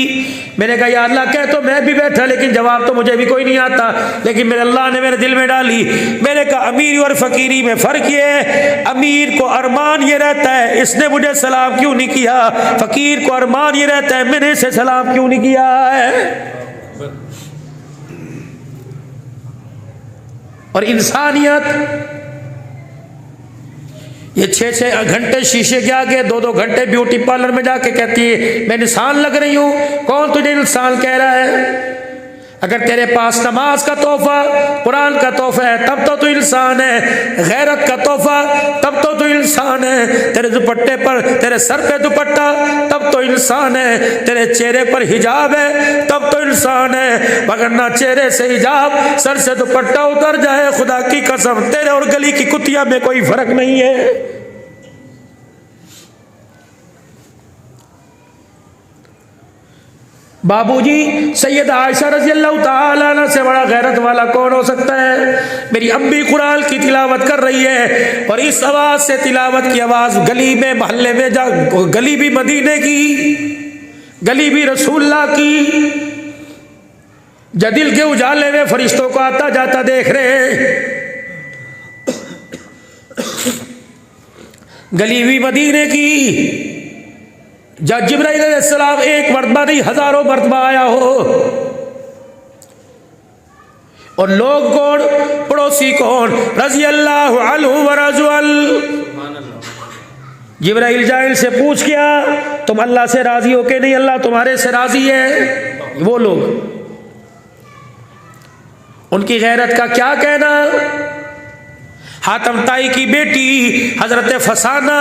मैंने कहा या अल्लाह कह तो मैं भी बैठा, लेकिन जवाब तो मुझे भी कोई नहीं आता, लेकिन मेरे अल्लाह ने मेरे दिल में डाली। मैंने कहा अमीरी और फकीरी में फ़र्क ये है, अमीर को अरमान ये रहता है इसने मुझे सलाम क्यों नहीं किया, फकीर को अरमान ये रहता है मैंने इसे सलाम क्यों नहीं किया है। और इंसानियत ये 6-6 घंटे शीशे के आगे, 2-2 घंटे ब्यूटी पार्लर में जाके कहती है मैं इंसान लग रही हूं। कौन तुझे इंसान कह रहा है? अगर तेरे पास नमाज का तोहफा, कुरान का तोहफा है तब तो तू इंसान है, गैरत का तोहफा तब तो तू इंसान है, तेरे दुपट्टे पर, तेरे सर पे दुपट्टा तब तो इंसान है, तेरे चेहरे पर हिजाब है तब तो इंसान है। वरना चेहरे से हिजाब, सर से दुपट्टा उतर जाए, खुदा की कसम तेरे और गली की कुतिया में कोई फर्क नहीं है। बाबूजी सैयद आयशा रज़ी अल्लाह ताला अन्हा से बड़ा गैरत वाला कौन हो सकता है? मेरी अम्मी कुरान की तिलावत कर रही है और इस आवाज़ से, तिलावत की आवाज़ गली में मोहल्ले में जा, गली भी मदीने की, गली भी रसूलुल्लाह की, जदिल के उजाले में फरिश्तों को आता जाता देख रहे हैं, गली भी मदीने की। जब जिब्राइल अलैहिस्सलाम एक मरतबा नहीं हजारों मरतबा आया हो, और लोग कौन? पड़ोसी कौन? रज़ी अल्लाहु अन्हु व रज़ु अन। जिब्राइल जाइल से पूछ किया तुम अल्लाह से राजी हो के नहीं, अल्लाह तुम्हारे से राजी है। वो लोग, उनकी गैरत का क्या कहना। हातम ताई की बेटी हजरत फसाना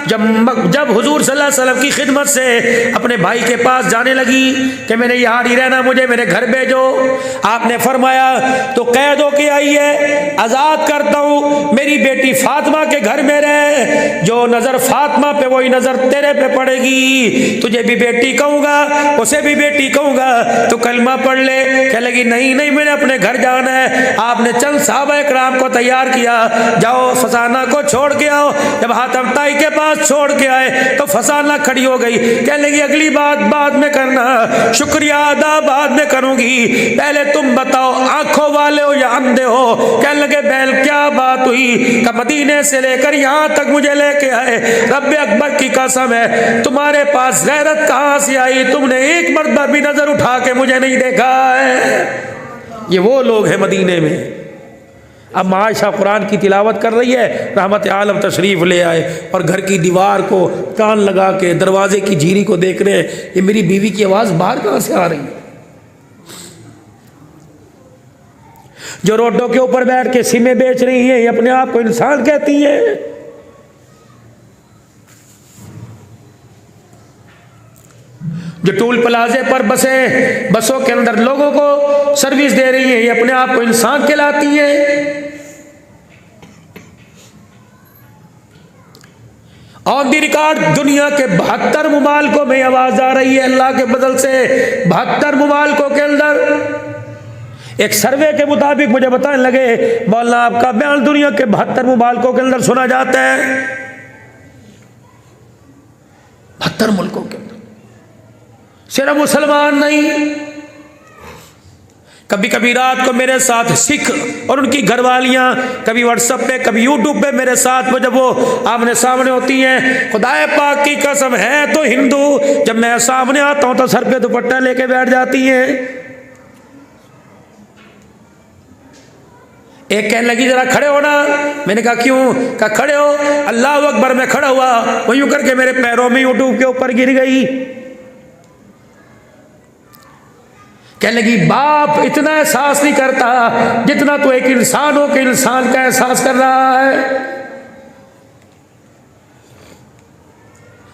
जब हुजूर सल्लल्लाहु अलैहि वसल्लम की खिदमत से अपने भाई के पास जाने लगी कि मैंने यहाँ नहीं रहना, मुझे मेरे घर भेजो, आपने फरमाया तो कैद होके आई है, आज़ाद करता हूँ, मेरी बेटी फातिमा के घर में रहे, जो नज़र फातिमा पे वही नज़र तेरे पे पड़ेगी, तुझे भी बेटी कहूँगा उसे भी बेटी कहूँगा, तो कलमा पढ़ ले। कह लगी नहीं नहीं मैंने अपने घर जाना है। आपने चंद सहाबा इकराम को तैयार किया, जाओ फसाना को छोड़ के आओ। जब हातम ताई के पास छोड़ के आए तो फसाना खड़ी हो गई, कहने लगी अगली बात बाद में करना, शुक्रिया अदा बाद में करूंगी, पहले तुम बताओ आंखों वाले हो या अंधे हो। कहने लगे बैल क्या बात हुई? का मदीने से लेकर यहाँ तक मुझे लेके आए, रब्बे अकबर की कसम है तुम्हारे पास गैरत कहाँ से आई? तुमने एक मर्तबा भी नजर उठा के मुझे नहीं देखा है। ये वो लोग हैं मदीने में। अब आयशा कुरान की तिलावत कर रही है, रहमत आलम तशरीफ़ ले आए और घर की दीवार को कान लगा के दरवाजे की झीरी को देख रहे हैं, ये मेरी बीवी की आवाज़ बाहर कहाँ से आ रही है? जो रोडों के ऊपर बैठ के सिमें बेच रही हैं, ये अपने आप को इंसान कहती हैं। जो टूल प्लाजे पर बसों के अंदर लोगों को सर्विस दे रही हैं, ये अपने आप को इंसान कहलाती हैं। ऑन दी रिकॉर्ड दुनिया के 72 मुमालिकों में आवाज आ रही है अल्लाह के बदल से। 72 मुमालिकों के अंदर एक सर्वे के मुताबिक मुझे बताने लगे, मौलाना आपका बयान दुनिया के 72 मुमालिकों के अंदर सुना जाता है। 72 मुल्कों के अंदर, सिर्फ मुसलमान नहीं। कभी कभी रात को मेरे साथ सिख और उनकी घरवालियां कभी व्हाट्सएप पे कभी यूट्यूब पे मेरे साथ वो जब वो आमने सामने होती हैं, खुदाए पाक की कसम है तो हिंदू, जब मैं सामने आता हूं तो सर पे दुपट्टा लेके बैठ जाती हैं। एक कहने लगी जरा खड़े हो ना। मैंने कहा क्यों? कहा खड़े हो। अल्लाह अकबर में खड़ा हुआ, वो यूं करके मेरे पैरों में यूट्यूब के ऊपर गिर गई। कहने लगी बाप इतना एहसास नहीं करता जितना तो एक इंसान हो के इंसान का एहसास कर रहा है।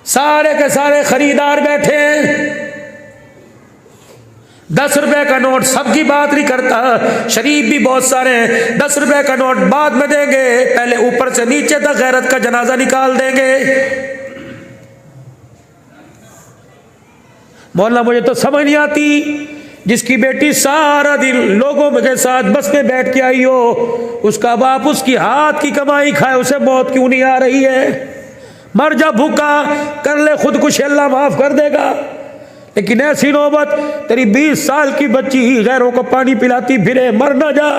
सारे के सारे खरीदार बैठे हैं, 10 रुपए का नोट सबकी बात नहीं करता, शरीफ भी बहुत सारे हैं। 10 रुपए का नोट बाद में देंगे, पहले ऊपर से नीचे तक गैरत का जनाजा निकाल देंगे। मौलाना मुझे तो समझ नहीं आती, जिसकी बेटी सारा दिन लोगों के साथ बस में बैठ के आई हो, उसका बाप उसकी हाथ की कमाई खाए, उसे मौत क्यों नहीं आ रही है? मर जा भूखा, कर ले खुदकुशी, अल्लाह माफ कर देगा। लेकिन ऐसी नौबत, तेरी 20 साल की बच्ची गैरों को पानी पिलाती फिरे, मर ना जा,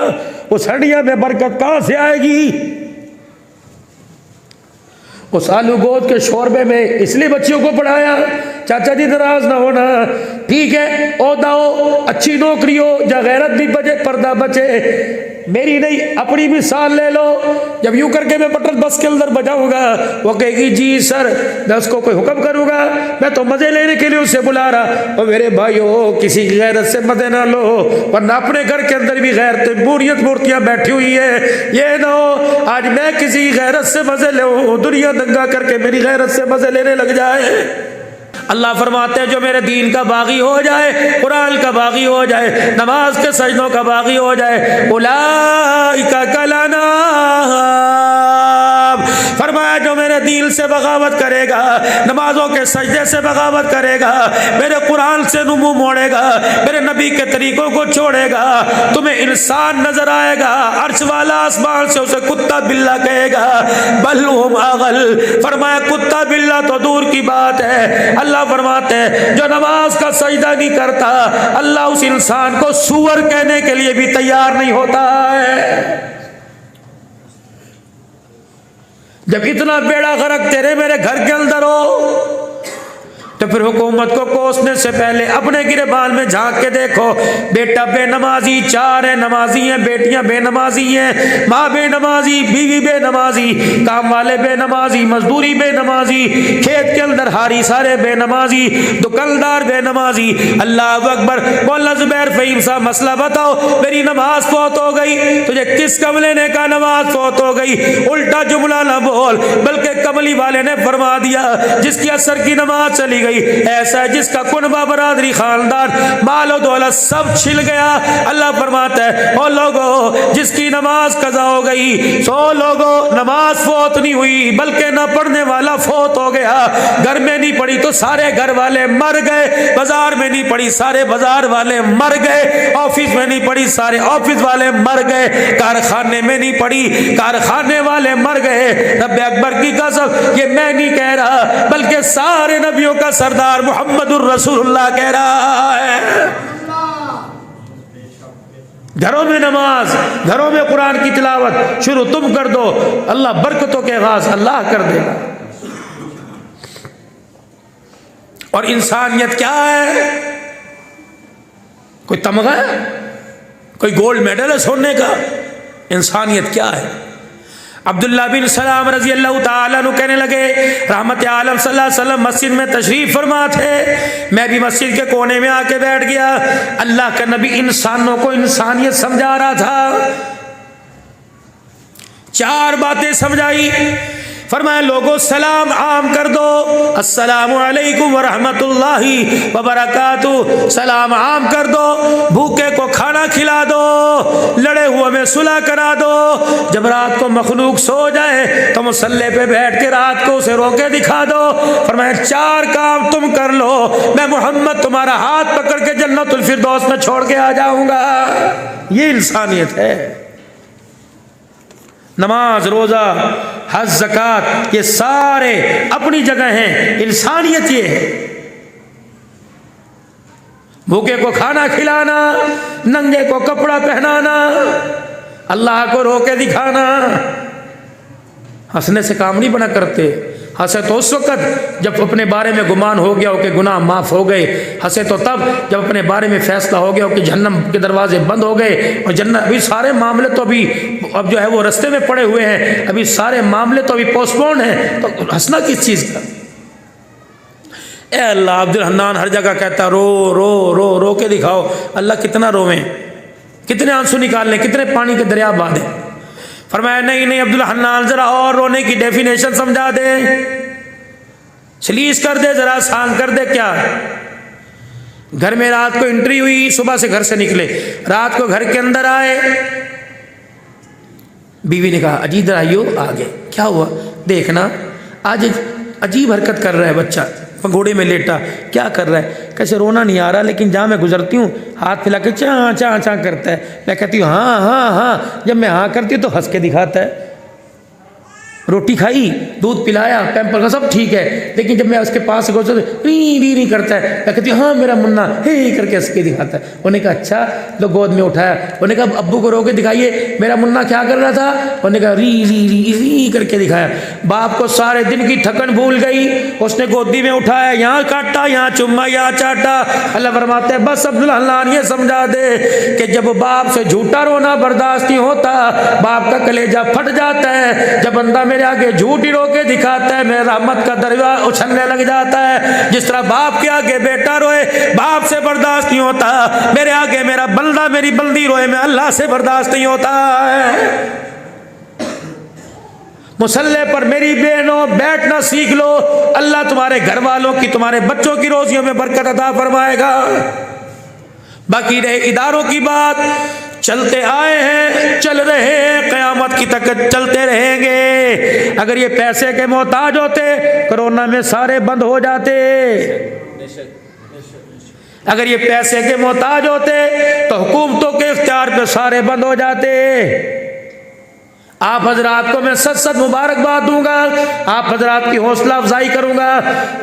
वो सर्दियों में बरकत कहां से आएगी? उस आलू गोद के शोरबे में इसलिए बच्चियों को पढ़ाया। चाचा जी नाराज ना होना, ठीक है, ओहदा हो, अच्छी नौकरी हो, या गैरत भी बचे, पर्दा बचे। मेरी नहीं, अपनी मिसाल ले लो। जब यूं करके मैं बटन बस के अंदर बजाऊंगा, वो कहेगी जी सर, मैं उसको कोई हुक्म करूंगा? मैं तो मजे लेने के लिए उसे बुला रहा। और मेरे भाइयों, किसी की गैरत से मजे ना लो, वरना अपने घर के अंदर भी गैरत मूर्तियां बैठी हुई है। ये ना हो आज मैं किसी गैरत से मजे ले, दुनिया दंगा करके मेरी गैरत से मजे लेने लग जाए। अल्लाह फरमाते हैं जो मेरे दीन का बागी हो जाए, कुरान का बागी हो जाए, नमाज के सजदों का बागी हो जाए, उलाइका कलाना, फरमाया जो मेरे दिल से बगावत करेगा, नमाजों के सजदे से बगावत करेगा, मेरे कुरान से मुंह मोड़ेगा, मेरे नबी के तरीकों को छोड़ेगा, तुम्हें इंसान नजर आएगा, अर्श वाला आसमान से उसे कुत्ता बिल्ला कहेगा, बल्हुम अगल। फरमाया कुत्ता बिल्ला तो दूर की बात है, अल्लाह फरमाते हैं जो नमाज का सजदा नहीं करता, अल्लाह उस इंसान को सूअर कहने के लिए भी तैयार नहीं होता है। जब इतना बेड़ा गर्क तेरे मेरे घर के अंदर हो, तो फिर हुकूमत को कोसने से पहले अपने गिरेबान में झांक के देखो। बेटा बेनमाजी 4 है, नमाजी हैं, बेटियां बेनमाजी हैं, माँ बेनमाजी, बीवी बेनमाजी, काम वाले बेनमाजी, मजदूरी बेनमाजी, खेत के अंदर हारी सारे बेनमाजी, दुकानदार बेनमाजी। अल्लाह अकबर। मौलाना जुबैर फहीम साहब मसला बताओ, मेरी नमाज फौत हो गई, तुझे किस कमले ने कहा नमाज फौत हो गई? उल्टा जुमला ना बोल, बल्कि कमली वाले ने फरमा दिया जिसकी असर की नमाज चली गई गई। ऐसा है जिसका कुनबा बरादरी खानदान मालो दौलत सब छिल गया। अल्लाह फरमाता है ओ लोगों जिसकी नमाज कज़ा हो गई, सो लोगों नमाज फौत नहीं हुई बल्कि न पढ़ने वाला फौत हो गया। घर में नहीं पढ़ी तो सारे घर वाले मर गए, बाजार में नहीं पढ़ी सारे बाजार वाले मर गए, ऑफिस में नहीं पढ़ी सारे ऑफिस वाले मर गए, कारखाने में नहीं पढ़ी कारखाने वाले मर गए। रब अकबर की कसम ये मैं नहीं कह रहा बल्कि सारे नबियों का सरदार मुहम्मदुर रसूलुल्लाह कह रहा है। घरों में नमाज, घरों में कुरान की तिलावत शुरू तुम कर दो, अल्लाह बरकतों के आगाज अल्लाह कर देगा। और इंसानियत क्या है? कोई तमगा है, कोई गोल्ड मेडल है सोने का? इंसानियत क्या है? अब्दुल्ला बिन सलाम रजी अल्लाह ताला अन्हु कहने लगे रहमत आलम सल्लल्लाहु अलैहि वसल्लम मस्जिद में तशरीफ फरमा थे, मैं भी मस्जिद के कोने में आके बैठ गया। अल्लाह का नबी इंसानों को इंसानियत समझा रहा था। 4 बातें समझाई। फरमाया लोगों सलाम आम कर दो, अस्सलामु अलैकुम व रहमतुल्लाहि व बरकातुहू, सलाम आम कर दो। भूखे को खाना खिला दो, लड़े हुए में सुलह करा दो। जब रात को मखलूक सो जाए तो मुसल्ले पे बैठ के रात को उसे रोके दिखा दो। फरमाया 4 काम तुम कर लो, मैं मोहम्मद तुम्हारा हाथ पकड़ के जन्नतुल फिरदौस में छोड़ के आ जाऊंगा। ये इंसानियत है। नमाज, रोजा, हज, ज़कात ये सारे अपनी जगह हैं, इंसानियत ये है। भूखे को खाना खिलाना, नंगे को कपड़ा पहनाना, अल्लाह को रोके दिखाना। हंसने से काम नहीं बना करते। हंसे तो उस वक़्त जब अपने बारे में गुमान हो गया हो कि गुनाह माफ़ हो गए। हंसे तो तब जब अपने बारे में फैसला हो गया हो कि जहन्नम के दरवाजे बंद हो गए और जन्नत। अभी सारे मामले तो अभी अब जो है वो रास्ते में पड़े हुए हैं, अभी सारे मामले तो अभी पोस्टपोन हैं, तो हंसना किस चीज़ का? ए अल्लाह, अब्दुल हन्नान हर जगह कहता रो रो रो रो के दिखाओ। अल्लाह कितना रोवें, कितने आंसू निकाल लें, कितने पानी के दरिया बहा दें। फरमाया नहीं नहीं अब्दुल हन्नान जरा और रोने की डेफिनेशन समझा दे, सलीस कर दे, जरा आसान कर दे। क्या घर में रात को एंट्री हुई, सुबह से घर से निकले, रात को घर के अंदर आए, बीवी ने कहा अजी इधर आइयो, आ गए। क्या हुआ? देखना आज अजीब हरकत कर रहा है बच्चा, घोड़े में लेटा, क्या कर रहा है? कैसे रोना नहीं आ रहा, लेकिन जहाँ मैं गुजरती हूँ हाथ फैला के चाँ चाँ चाँ करता है। मैं कहती हूँ हाँ हाँ हाँ, जब मैं हाँ करती हूँ तो हंस के दिखाता है। रोटी खाई, दूध पिलाया, पैम्पर का सब ठीक है, लेकिन जब मैं उसके पास से गुजरती री री री करता है। मैं कहती हूँ हाँ मेरा मुन्ना, हे करके हंस के दिखाता है। उन्होंने कहा अच्छा, तो गोद में उठाया। उन्होंने कहा अब्बू को रो के दिखाइए, मेरा मुन्ना क्या कर रहा था? उन्होंने कहा री री री री करके दिखाया। बाप को सारे दिन की थकन भूल गई, उसने गोदी में उठाया, यहाँ काटा, यहाँ चुम्मा, यहाँ चाटा। अल्लाह फरमाते हैं बस अब्दुल हन्नान ये समझा दे कि जब बाप से झूठा रोना बर्दाश्त नहीं होता, बाप का कलेजा फट जाता है। जब बंदा मेरे आगे झूठी रो के दिखाता है, मेरा रहमत का दरिया उछलने लग जाता है। जिस तरह बाप के आगे बेटा रोए, बाप से बर्दाश्त नहीं होता, मेरे आगे मेरा बंदा मेरी बंदी रोए, मैं अल्लाह से बर्दाश्त नहीं होता है। मुसल्ले पर मेरी बहनों बैठना सीख लो, अल्लाह तुम्हारे घर वालों की, तुम्हारे बच्चों की रोजियों में बरकत अता फरमाएगा। बाकी रहे इदारों की बात, चलते आए हैं, चल रहे हैं, क़यामत की तक चलते रहेंगे। अगर ये पैसे के मोहताज होते, कोरोना में सारे बंद हो जाते। अगर ये पैसे के मोहताज होते तो हुकूमतों के इख्तियार पे सारे बंद हो जाते। आप हजरात को मैं सच सच मुबारकबाद दूंगा, आप हजरात की हौसला अफजाई करूंगा।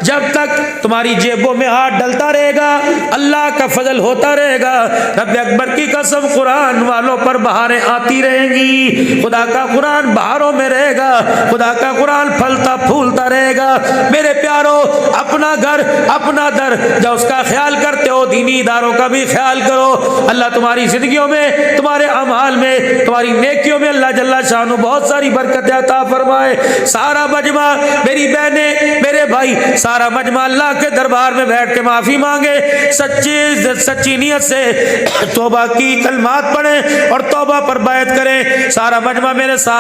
जब तक तुम्हारी जेबों में हाथ डलता रहेगा, अल्लाह का फजल होता रहेगा। रब अकबर की कसम, कुरान वालों पर बहारें आती रहेंगी। खुदा का कुरान बहारों में रहेगा, खुदा का कुरान फलता फूलता रहेगा। मेरे प्यारों, अपना घर अपना दर, जब उसका ख्याल करते हो दीनी इदारों का भी ख्याल करो। अल्लाह तुम्हारी जिंदगियों में, तुम्हारे अमाल में, तुम्हारी नेकियों में अल्लाह जल्ला शाह बहुत सारी बरकत अता फरमाए। सारा मजमा, मेरी बहनें, मेरे भाई, सारा मजमा अल्लाह के दरबार में बैठ के माफी मांगे, सच्ची नियत से तौबा की कलमात पढ़े और तौबा पर बैत करें। सारा मजमा मेरे साथ